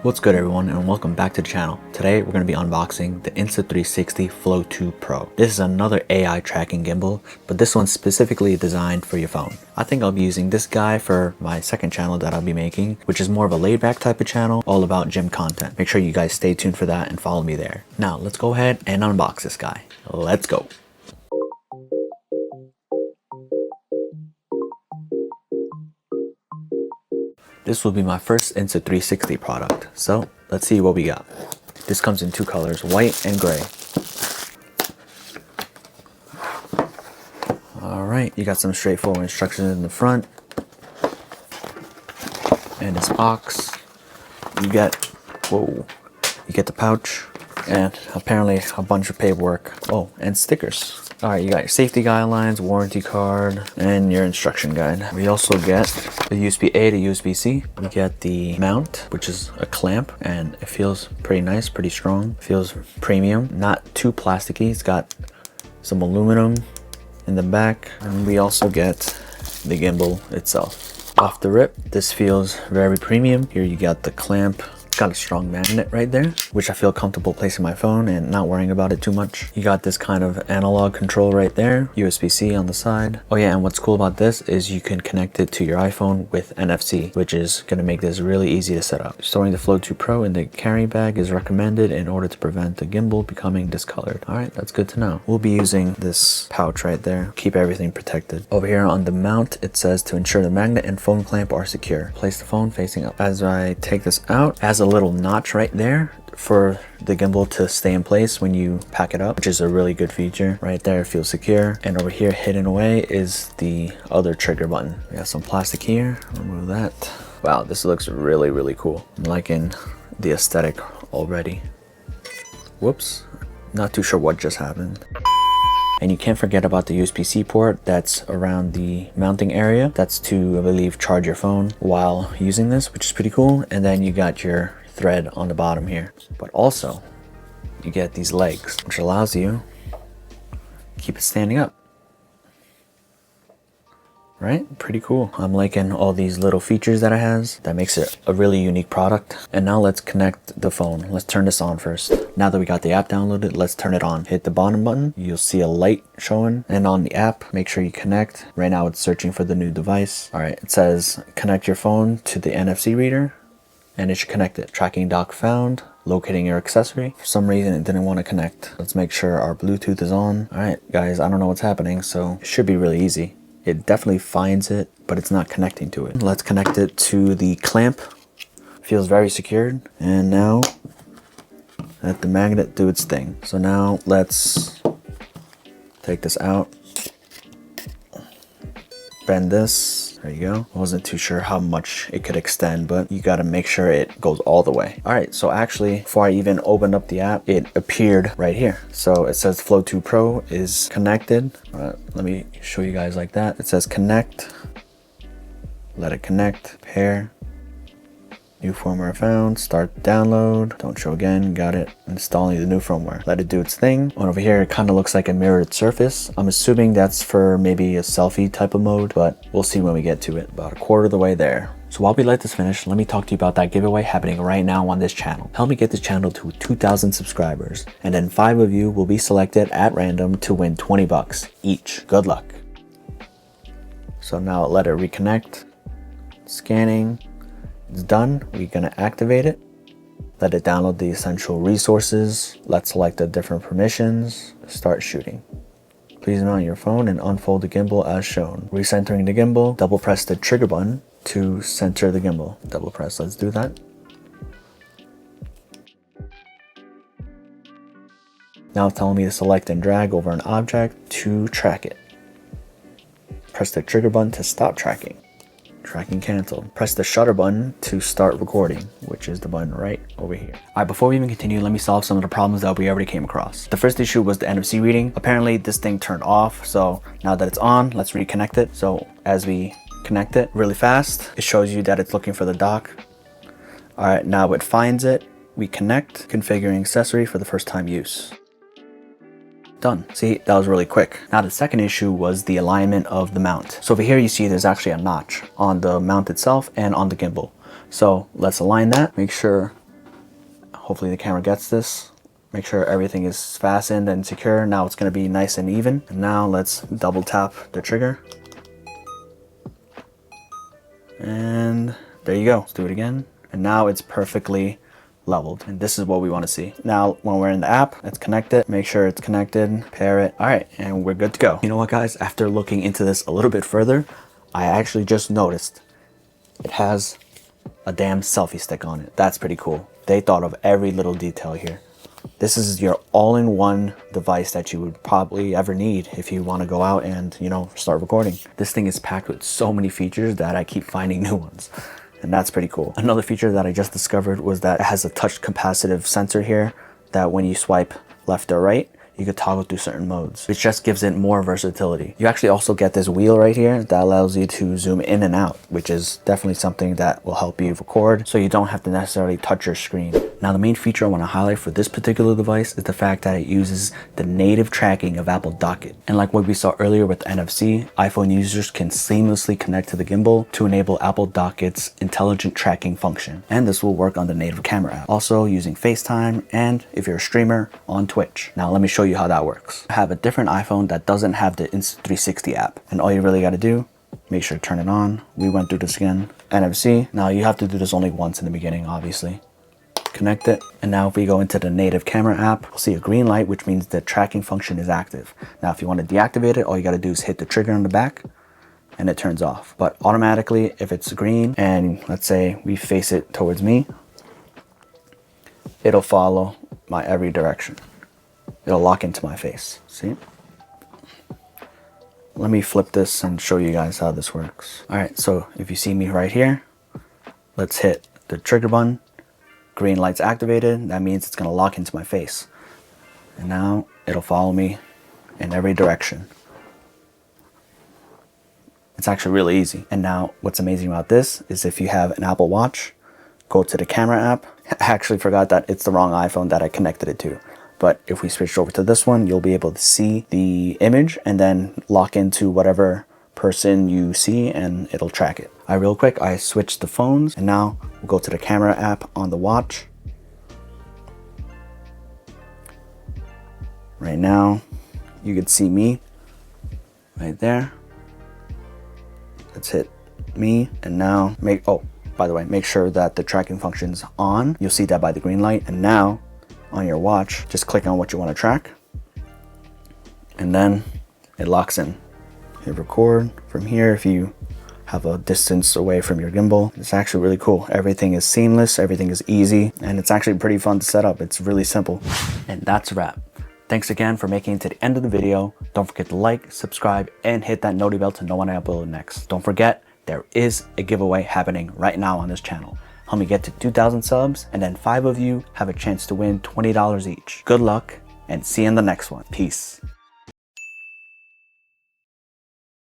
What's good everyone, and welcome back to the channel. Today we're going to be unboxing the Insta360 Flow 2 Pro. This is another AI tracking gimbal, but this one's specifically designed for your phone. I think I'll be using this guy for my second channel that I'll be making, which is more of a laid back type of channel, all about gym content. Make sure you guys stay tuned for that and follow me there. Now let's go ahead and unbox this guy. Let's go. This will be my first Insta360 product, so let's see what we got. This comes in two colors, white and gray. Alright, you got some straightforward instructions in the front. And this box, you get the pouch, and apparently a bunch of paperwork. Oh, and stickers. Alright, you got your safety guidelines, warranty card, and your instruction guide. We also get the USB-A to USB-C. We get the mount, which is a clamp, and it feels pretty nice, pretty strong. Feels premium, not too plasticky. It's got some aluminum in the back. And we also get the gimbal itself. Off the rip, this feels very premium. Here you got the clamp. Got a strong magnet right there, which I feel comfortable placing my phone and not worrying about it too much. You got this kind of analog control right there, USB-C on the side. Oh yeah, and what's cool about this is you can connect it to your iPhone with NFC, which is going to make this really easy to set up. Storing the Flow 2 Pro in the carry bag is recommended in order to prevent the gimbal becoming discolored. Alright, that's good to know. We'll be using this pouch right there, keep everything protected. Over here on the mount, it says to ensure the magnet and phone clamp are secure. Place the phone facing up. As I take this out, as a little notch right there for the gimbal to stay in place when you pack it up, which is a really good feature. Right there, it feels secure. And over here hidden away is the other trigger button. We got some plastic here, remove that. Wow, this looks really cool. I'm liking the aesthetic already. Whoops, not too sure what just happened. And you can't forget about the USB-C port that's around the mounting area. That's to, I believe, charge your phone while using this, which is pretty cool. And then you got your thread on the bottom here. But also, you get these legs, which allows you to keep it standing up. Right? Pretty cool. I'm liking all these little features that it has. That makes it a really unique product. And now let's connect the phone. Let's turn this on first. Now that we got the app downloaded, let's turn it on. Hit the bottom button. You'll see a light showing. And on the app, make sure you connect. Right now it's searching for the new device. Alright, it says connect your phone to the NFC reader. And it should connect it. Tracking dock found. Locating your accessory. For some reason it didn't want to connect. Let's make sure our Bluetooth is on. Alright guys, I don't know what's happening, so it should be really easy. It definitely finds it, but it's not connecting to it. Let's connect it to the clamp. Feels very secured. And now let the magnet do its thing. So now let's take this out. Bend this. There you go. I wasn't too sure how much it could extend, but you got to make sure it goes all the way. All right, so actually before I even opened up the app, it appeared right here. So it says Flow 2 Pro is connected. Let me show you guys like that. It says connect. Let it connect. Pair. New firmware found. Start download. Don't show again. Got it. Installing the new firmware. Let it do its thing. And over here, it kind of looks like a mirrored surface. I'm assuming that's for maybe a selfie type of mode, but we'll see when we get to it. About a quarter of the way there. So while we let this finish, let me talk to you about that giveaway happening right now on this channel. Help me get this channel to 2,000 subscribers, and then 5 of you will be selected at random to win 20 bucks each. Good luck. So now let it reconnect. Scanning. It's done. We're gonna activate it. Let it download the essential resources. Let's select the different permissions. Start shooting. Please mount your phone and unfold the gimbal as shown. Recentering the gimbal. Double press the trigger button to center the gimbal. Double press. Let's do that. Now it's telling me to select and drag over an object to track it. Press the trigger button to stop tracking. Tracking canceled. Press the shutter button to start recording, which is the button right over here. Alright, before we even continue, let me solve some of the problems that we already came across. The first issue was the NFC reading. Apparently this thing turned off, so now that it's on, let's reconnect it. So as we connect it really fast, it shows you that it's looking for the dock. Alright, now it finds it. We connect, configuring accessory for the first time use. Done. See, that was really quick. Now the second issue was the alignment of the mount. So over here you see there's actually a notch on the mount itself and on the gimbal. So let's align that. Make sure Hopefully the camera gets this. Make sure everything is fastened and secure. Now it's going to be nice and even. And now let's double tap the trigger. And there you go. Let's do it again. And now it's perfectly leveled. And this is what we want to see. Now, when we're in the app, let's connect it. Make sure it's connected, pair it. All right, and we're good to go. You know what, guys? After looking into this a little bit further, I actually just noticed it has a damn selfie stick on it. That's pretty cool. They thought of every little detail here. This is your all-in-one device that you would probably ever need if you want to go out and, you know, start recording. This thing is packed with so many features that I keep finding new ones. And that's pretty cool. Another feature that I just discovered was that it has a touch capacitive sensor here that when you swipe left or right, you could toggle through certain modes, which just gives it more versatility. You actually also get this wheel right here that allows you to zoom in and out, which is definitely something that will help you record so you don't have to necessarily touch your screen. Now, the main feature I want to highlight for this particular device is the fact that it uses the native tracking of Apple DockKit. And like what we saw earlier with NFC, iPhone users can seamlessly connect to the gimbal to enable Apple DockKit's intelligent tracking function. And this will work on the native camera app, also using FaceTime and if you're a streamer on Twitch. Now, let me show you how that works. I have a different iPhone that doesn't have the Insta360 app, and all you really got to do, make sure to turn it on. We went through this again. NFC. Now you have to do this only once in the beginning, obviously. Connect it, and now if we go into the native camera app, we'll see a green light, which means the tracking function is active. Now if you want to deactivate it, all you got to do is hit the trigger on the back and it turns off. But automatically, if it's green and let's say we face it towards me, it'll follow my every direction. It'll lock into my face. See? Let me flip this and show you guys how this works. All right, so if you see me right here, let's hit the trigger button. Green light's activated. That means it's gonna lock into my face. And now it'll follow me in every direction. It's actually really easy. And now what's amazing about this is if you have an Apple Watch, go to the camera app. I actually forgot that it's the wrong iPhone that I connected it to. But if we switch over to this one, you'll be able to see the image and then lock into whatever person you see and it'll track it. All right, real quick, I switched the phones and now we'll go to the camera app on the watch. Right now, you can see me right there. Let's hit me and now by the way, make sure that the tracking function's on. You'll see that by the green light. And now on your watch, just click on what you want to track and then it locks in. Hit record from here if you have a distance away from your gimbal. It's actually really cool. Everything is seamless, everything is easy, and it's actually pretty fun to set up. It's really simple. And that's a wrap. Thanks again for making it to the end of the video. Don't forget to like, subscribe, and hit that noti bell to know when I upload next. Don't forget, there is a giveaway happening right now on this channel. Help me get to 2,000 subs, and then 5 of you have a chance to win $20 each. Good luck, and see you in the next one. Peace.